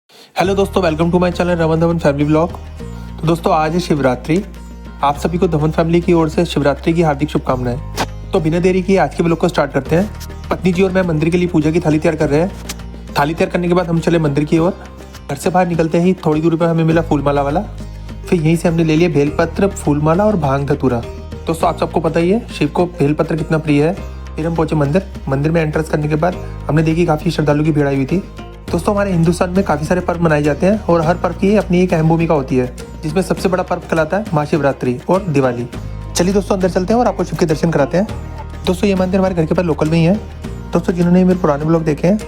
Hello दोस्तों, welcome to my channel Raman Dhawan family blog. तो दोस्तों आज है शिवरात्रि। आप सभी को धवन फैमिली की ओर से शिवरात्रि की हार्दिक शुभकामनाएं। तो बिना देरी किए आज के ब्लॉग को स्टार्ट करते हैं। पत्नी जी और मैं मंदिर के लिए पूजा की थाली तैयार कर रहे हैं। थाली तैयार करने के बाद हम चले मंदिर की ओर। घर से बाहर निकलते ही थोड़ी दूरी पर हमें मिला फूलमाला वाला। फिर यहीं से हमने ले लिया बेलपत्र, फूलमाला और भांग धतूरा। दोस्तों आप सबको पता ही है शिव को बेलपत्र कितना प्रिय है। फिर हम पहुंचे मंदिर में एंट्रेंस करने के बाद हमने देखी काफ़ी श्रद्धालु की भीड़ आई हुई थी। दोस्तों हमारे हिंदुस्तान में काफ़ी सारे पर्व मनाए जाते हैं और हर पर्व की अपनी एक अहम भूमिका होती है, जिसमें सबसे बड़ा पर्व कहलाता है महाशिवरात्रि और दिवाली। चलिए दोस्तों अंदर चलते हैं और आपको शिव के दर्शन कराते हैं। दोस्तों ये मंदिर हमारे घर के पास लोकल में ही है। दोस्तों जिन्होंने मेरे पुराने ब्लॉग देखे हैं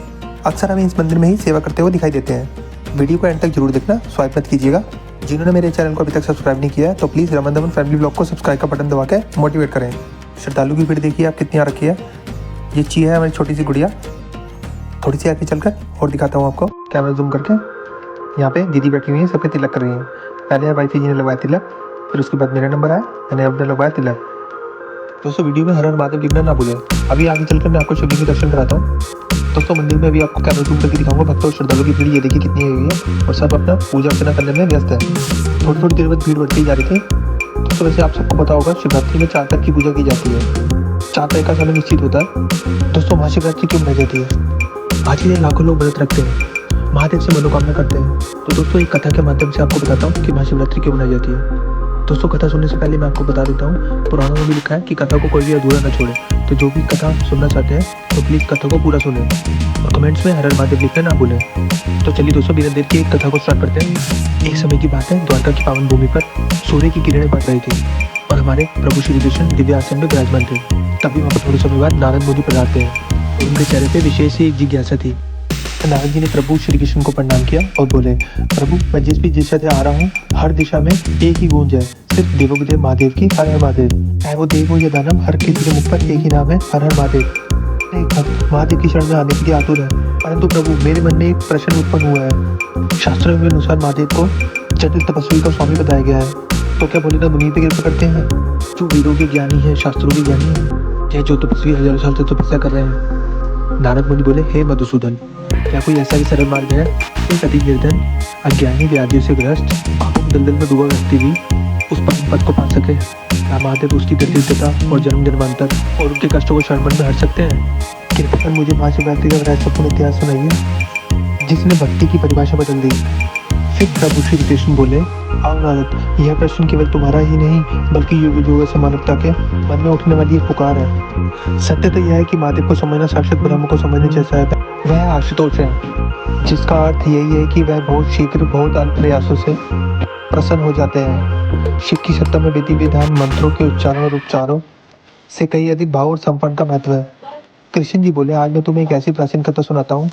अक्सर हमें इस मंदिर में ही सेवा करते हुए दिखाई देते हैं। वीडियो को एंड तक जरूर देखना, स्वाइप मत कीजिएगा। जिन्होंने मेरे चैनल को अभी तक सब्सक्राइब नहीं किया है तो please Raman Dhawan family blog को सब्सक्राइब का बटन दबा के मोटिवेट करें। श्रद्धालु की भीड़ देखिए आप कितनी आ रखी है। ये ची है हमारी छोटी सी गुड़िया। थोड़ी सी आगे चलकर और दिखाता हूँ आपको कैमरा जूम करके। यहाँ पे दीदी बैठी हुई है, सब पे तिलक कर रही हैं। पहले वाइफी जी ने लगवाया तिलक, फिर उसके बाद मेरा नंबर आया, मैंने अपने लगवाया तिलक। दोस्तों वीडियो में हर हर महादेव लिखना ना भूलें। अभी आगे चलकर मैं आपको शिव जी के दर्शन कराता हूँ। दोस्तों मंदिर में अभी आपको कैमरा जूम करके दिखाऊंगा। भक्तों और श्रद्धालुओं की भीड़ ये देखिए कितनी हुई है और सब अपना पूजा अर्चना करने में व्यस्त है। थोड़ी थोड़ी देर बाद भीड़ बढ़ती जा रही थी। दोस्तों वैसे आप सबको पता होगा शिवरात्रि में 4 तक की पूजा की जाती है। 4 तक का समय निश्चित होता है। दोस्तों महाशिवरात्रि क्यों मनाई जाती है? आज के दिन लाखों लोग व्रत रखते हैं, महादेव से मनोकामना करते हैं। तो दोस्तों एक कथा के माध्यम से आपको बताता हूँ कि महाशिवरात्रि क्यों मनाई जाती है। दोस्तों कथा सुनने से पहले मैं आपको बता देता हूँ, पुराणों में भी लिखा है कि कथा को कोई भी अधूरा न छोड़े। तो जो भी कथा सुनना चाहते हैं तो प्लीज़ कथा को पूरा सुनें और कमेंट्स में हर हर महादेव लिखना ना भूलें। तो चलिए दोस्तों बिना देर के एक कथा को स्टार्ट करते हैं। एक समय की बात है, द्वारका की पावन भूमि पर सूर्य की किरणें पड़ रही थी और हमारे प्रभु श्री कृष्ण दिव्य आसन में विराजमान थे। तभी वहाँ पर थोड़े समय बाद नारद मुनि पधारते हैं। उनके चेहरे पे विशेष ही एक जिज्ञासा थी। नारद जी ने प्रभु श्री कृष्ण को प्रणाम किया और बोले, प्रभु मैं जिस भी दिशा से आ रहा हूँ हर दिशा में एक ही गूंज है, सिर्फ देवोदेव महादेव की हर हर महादेव। चाहे वो देव हो या दानव, हर किसी के मुख पर एक ही नाम है, हर हर महादेव। एक भक्त महादेव की शरण में आने के लिए आतुर है, परंतु प्रभु मेरे मन में एक प्रश्न उत्पन्न हुआ है। शास्त्रों के अनुसार महादेव को चतुर तपस्वी का स्वामी बताया गया है, तो क्या भोलेनाथ मुनि पे कृपा करते हैं? जो वेदों के ज्ञानी है, शास्त्रों के ज्ञानी है, चाहे जो तपस्वी हजारों साल से तपस्या कर रहे हैं। नारद मुनि बोले, हे मधुसूदन, क्या कोई ऐसा भी सरल मार्ग है एक अति निर्धन अज्ञानी व्याधियों से ग्रस्त पापों के दलदल में डूबा व्यक्ति भी उस परम पद को पा सके? क्या महादेव उसकी दरिद्रता और जन्म जन्मांतर और उनके कष्टों को क्षण भर में हट सकते हैं? कृपया कर मुझे महाशिवरात्रि का रहस्यपूर्ण इतिहास सुनाइए जिसने भक्ति की परिभाषा बदल दी। फिर प्रभु श्री कृष्ण बोले, आओ नारद, यह प्रश्न केवल तुम्हारा ही नहीं बल्कि युग युगों से मानवता के मन में उठने वाली एक पुकार है। सत्य तो यह है कि महादेव को समझना साक्षात ब्रह्म को समझने जैसा है। वह आशुतोष है, जिसका अर्थ यही है कि वह बहुत शीघ्र बहुत अल्प प्रयासों से प्रसन्न हो जाते हैं। शिव की सत्ता में विधि विधान, मंत्रों के उच्चारण और उपचारों से कई अधिक भाव और संपन्न का महत्व है। कृष्ण जी बोले, आज मैं तुम्हें एक ऐसी प्राचीन कथा सुनाता हूँ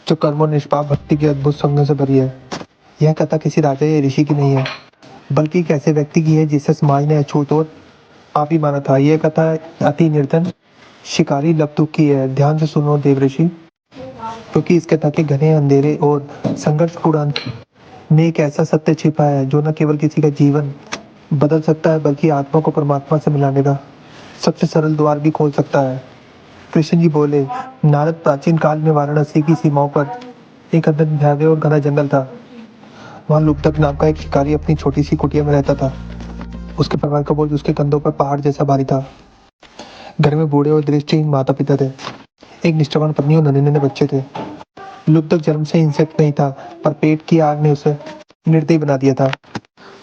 जो कर्म और निष्पाप भक्ति के अद्भुत संगम से भरी है। यह कथा किसी राजा या ऋषि की नहीं है, बल्कि एक ऐसे व्यक्ति की है जिसे समाज ने अछूत और पापी माना था। यह कथा अति निर्धन शिकारी लब्धुक की है। ध्यान से सुनो देव ऋषि, क्योंकि इस कथा के घने अंधेरे और संघर्षपूर्ण अंत में एक ऐसा सत्य छिपा है जो न केवल किसी का जीवन बदल सकता है बल्कि आत्मा को परमात्मा से मिलाने का सबसे सरल द्वार भी खोल सकता है। कृष्ण जी बोले, नारद, प्राचीन काल में वाराणसी की सीमाओं पर एक अत्यंत भयावह और घना जंगल था। वहाँ लुब्धक नाम का एक शिकारी अपनी छोटी सी कुटिया में रहता था। उसके परिवार का बोझ उसके कंधों पर पहाड़ जैसा भारी था। घर में बूढ़े और दृष्टिहीन माता पिता थे, एक निष्ठावान पत्नी और नन्हे नन्हे बच्चे थे। लुब्धक जन्म से हिंसक नहीं था, पर पेट की आग ने उसे निर्दयी बना दिया था।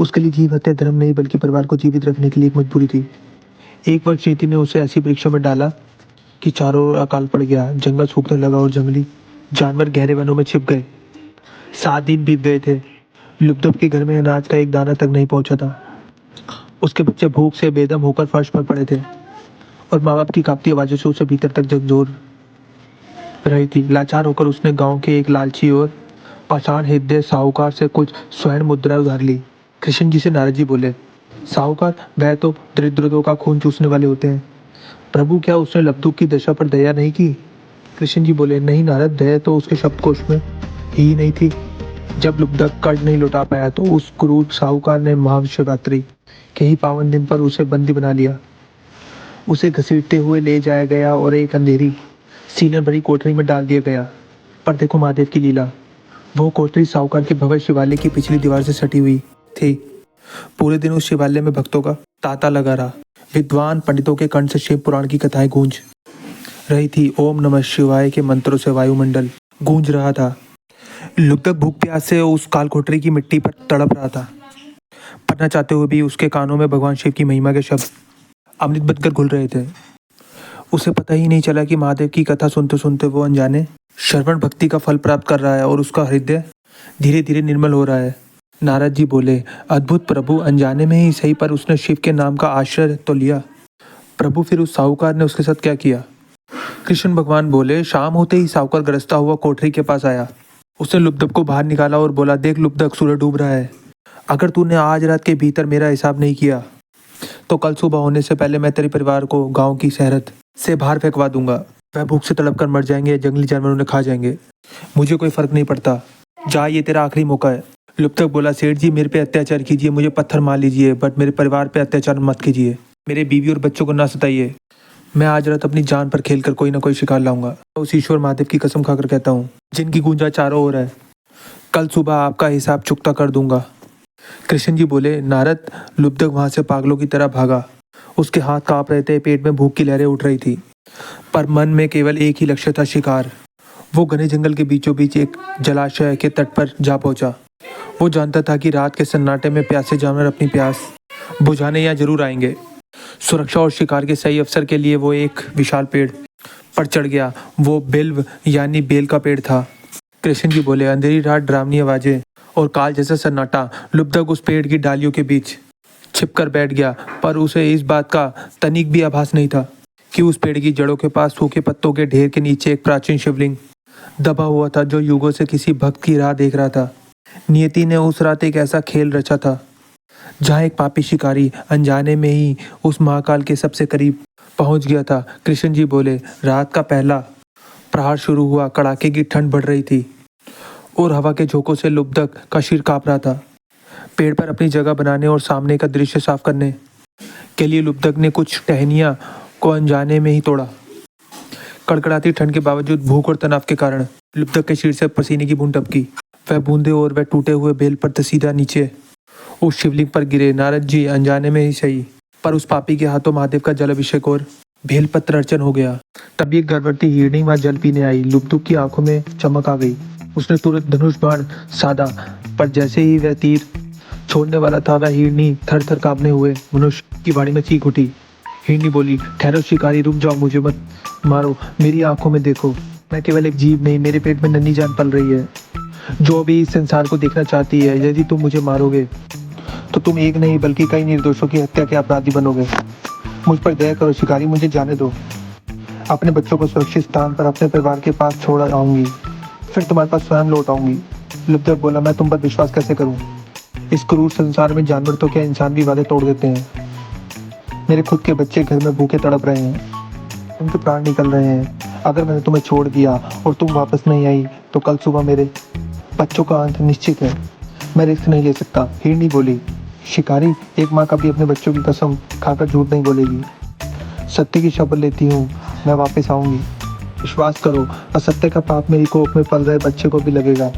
उसके लिए जीव हत्या धर्म नहीं बल्कि परिवार को जीवित रखने के लिए एक मजबूरी थी। एक वर्ष नीति ने उसे ऐसी परीक्षा में डाला कि चारों ओर अकाल पड़ गया। जंगल सूखने लगा और जंगली जानवर गहरे वनों में छिप गए। 7 दिन बीत गए थे। लुब्धक के घर में अनाज का एक दाना तक नहीं पहुंचा था। उसके बच्चे भूख से बेदम होकर फर्श पर पड़े थे और माँ बाप की कांपती आवाजों से उसे भीतर तक झकझोर रही थी। लाचार होकर उसने गांव के एक लालची और पाषाण हृदय साहूकार से कुछ स्वर्ण मुद्रा उधार ली। कृष्ण जी से नारद जी बोले, साहूकार, वह तो दरिद्रों का खून चूसने वाले होते हैं। प्रभु, क्या उसने लब्धुक की दशा पर दया नहीं की? कृष्ण जी बोले, नहीं नारद, दया तो उसके शब्दकोश में ही नहीं थी। जब लुब्धक कर्ज नहीं लौटा पाया तो उस क्रूर साहूकार ने महाशिवरात्रि के ही पावन दिन पर उसे बंदी बना लिया। उसे घसीटते हुए ले जाया गया और एक अंधेरी सीलन भरी कोठरी में डाल दिया गया। पर देखो महादेव की लीला, वो कोठरी साहूकार के भव्य शिवालय की पिछली दीवार से सटी हुई थी। पूरे दिन उस शिवालय में भक्तों का तांता लगा रहा। विद्वान पंडितों के कंठ से शिव पुराण की कथाएं गूंज रही थी। ओम नमः शिवाय के मंत्रों से वायुमंडल गूंज रहा था। लुब्धक भूख प्यास से उस काल कोठरी की मिट्टी पर तड़प रहा था। पढ़ना चाहते हुए भी उसके कानों में भगवान शिव की महिमा के शब्द अमृत बनकर घुल रहे थे। उसे पता ही नहीं चला कि महादेव की कथा सुनते सुनते वो अनजाने श्रवण भक्ति का फल प्राप्त कर रहा है और उसका हृदय धीरे धीरे निर्मल हो रहा है। नारद जी बोले, अद्भुत प्रभु, अनजाने में ही सही पर उसने शिव के नाम का आश्रय तो लिया। प्रभु, फिर उस साहूकार ने उसके साथ क्या किया? कृष्ण भगवान बोले, शाम होते ही साहूकार गरजता हुआ कोठरी के पास आया। उसने लुब्धक को बाहर निकाला और बोला, देख लुब्धक, सूरज डूब रहा है। अगर तूने आज रात के भीतर मेरा हिसाब नहीं किया तो कल सुबह होने से पहले मैं तेरे परिवार को गांव की शहरत से बाहर फेंकवा दूंगा। वह भूख से तड़प कर मर जाएंगे, जंगली जानवर उन्हें खा जाएंगे। मुझे कोई फर्क नहीं पड़ता, जा, ये तेरा आखिरी मौका है। लुब्धक बोला, सेठ जी, मेरे पे अत्याचार कीजिए, मुझे पत्थर मार लीजिए, बट मेरे परिवार पे अत्याचार मत कीजिए। मेरे बीवी और बच्चों को ना सताइए। मैं आज रात अपनी जान पर खेलकर कोई ना कोई शिकार लाऊंगा। उस ईश्वर महादेव की कसम खाकर कहता हूँ, जिनकी गूंजा चारों ओर है, कल सुबह आपका हिसाब चुकता कर दूंगा। कृष्ण जी बोले, नारद। लुब्धक वहां से पागलों की तरह भागा। उसके हाथ कांप रहे थे, पेट में भूख की लहरें उठ रही थी, पर मन में केवल एक ही लक्ष्य था, शिकार। वो घने जंगल के बीचों बीच एक जलाशय के तट पर जा पहुंचा। वो जानता था कि रात के सन्नाटे में प्यासे जानवर अपनी प्यास बुझाने यहाँ जरूर आएंगे। सुरक्षा और शिकार के सही अवसर के लिए वो एक विशाल पेड़ पर चढ़ गया। वो बिल्व यानी बेल का पेड़ था। कृष्ण जी बोले, अंधेरी रात, डरावनी आवाजें और काल जैसा सन्नाटा। लुब्धक उस पेड़ की डालियों के बीच छिपकर बैठ गया, पर उसे इस बात का तनिक भी आभास नहीं था कि उस पेड़ की जड़ों के पास सूखे पत्तों के ढेर के नीचे एक प्राचीन शिवलिंग दबा हुआ था, जो युगों से किसी भक्त की राह देख रहा था। नियति ने उस रात एक ऐसा खेल रचा था जहाँ एक पापी शिकारी अनजाने में ही उस महाकाल के सबसे करीब पहुंच गया था। कृष्ण जी बोले, रात का पहला प्रहार शुरू हुआ। कड़ाके की ठंड बढ़ रही थी और हवा के झोंकों से लुब्धक का सिर कांप रहा था। पेड़ पर अपनी जगह बनाने और सामने का दृश्य साफ करने के लिए लुब्धक ने कुछ टहनियां को अनजाने में ही तोड़ा। कड़कड़ाती ठंड के बावजूद भूख और तनाव के कारण लुब्धक के सिर से पसीने की बूंद टपकी। वह बूंदे और वह टूटे हुए बेल पर सीधा नीचे उस शिवलिंग पर गिरे। नारद जी, अनजाने में ही सही, पर उस पापी के हाथों महादेव का जल अभिषेक और बेलपत्र अर्चन हो गया। तभी एक गर्भवती हिरणी वहां जल पीने आई। लुब्धक की आंखों में चमक आ गई। उसने तुरंत धनुष बाण साधा, पर जैसे ही वह तीर छोड़ने वाला था, वह हिरणी थर थर कांपने हुए मनुष्य की वाणी में चीख उठी। हिरणी बोली, ठहरो शिकारी, रुक जाओ, मुझे मत मारो, मेरी आंखों में देखो। मैं केवल एक जीव नहीं, मेरे पेट में नन्ही जान पल रही है, जो भी इस संसार को देखना चाहती है। यदि तुम मुझे मारोगे तो तुम एक नहीं बल्कि कई निर्दोषों की हत्या के अपराधी बनोगे। मुझ पर दया करो शिकारी, मुझे जाने दो। अपने बच्चों को सुरक्षित स्थान पर अपने परिवार के पास छोड़ आऊंगी, फिर तुम्हारे पास स्वयं लौट आऊंगी। लुब्धक बोला, मैं तुम पर विश्वास कैसे करूं? इस क्रूर संसार में जानवर तो क्या, इंसान भी वादे तोड़ देते हैं। मेरे खुद के बच्चे घर में भूखे तड़प रहे हैं, उनके प्राण निकल रहे हैं। अगर मैंने तुम्हें छोड़ दिया और तुम वापस नहीं आई तो कल सुबह मेरे बच्चों का अंत निश्चित है। मैं रिस्क नहीं ले सकता। हिरनी बोली, शिकारी, एक माँ कभी अपने बच्चों की कसम खाकर झूठ नहीं बोलेगी। सत्य की शपथ लेती हूँ, मैं वापस आऊंगी। विश्वास करो, असत्य का पाप मेरी कोख में पल रहे बच्चे को भी लगेगा,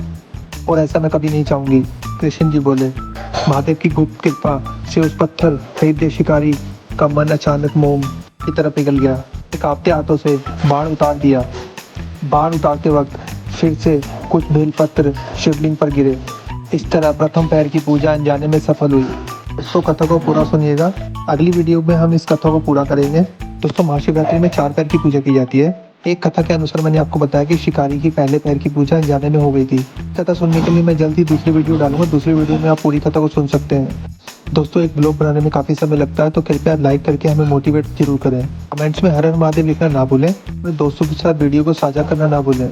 और ऐसा मैं कभी नहीं चाहूंगी। कृष्ण जी बोले, महादेव की गुप्त कृपा से उस पत्थर हृदय शिकारी का मन अचानक मोम की तरफ निकल गया। कांपते हाथों से बाण उतार दिया। बाण उतारते वक्त फिर से कुछ बेलपत्र शिवलिंग पर गिरे। इस तरह प्रथम पैर की पूजा अनजाने में सफल हुई। दोस्तों, कथा को पूरा सुनिएगा, अगली वीडियो में हम इस कथा को पूरा करेंगे। दोस्तों, महाशिवरात्रि में 4 पैर की पूजा की जाती है। एक कथा के अनुसार मैंने आपको बताया कि शिकारी की पहले पैर की पूजा अनजाने में हो गई थी। कथा सुनने के लिए मैं जल्द ही दूसरी वीडियो डालूंगा। दूसरी वीडियो में आप पूरी कथा को सुन सकते हैं। दोस्तों, एक ब्लॉग बनाने में काफी समय लगता है, तो कृपया लाइक करके हमें मोटिवेट जरूर करें। कमेंट्स में हर हर महादेव लिखना ना भूलें। अपने दोस्तों के साथ वीडियो को साझा करना ना भूलें।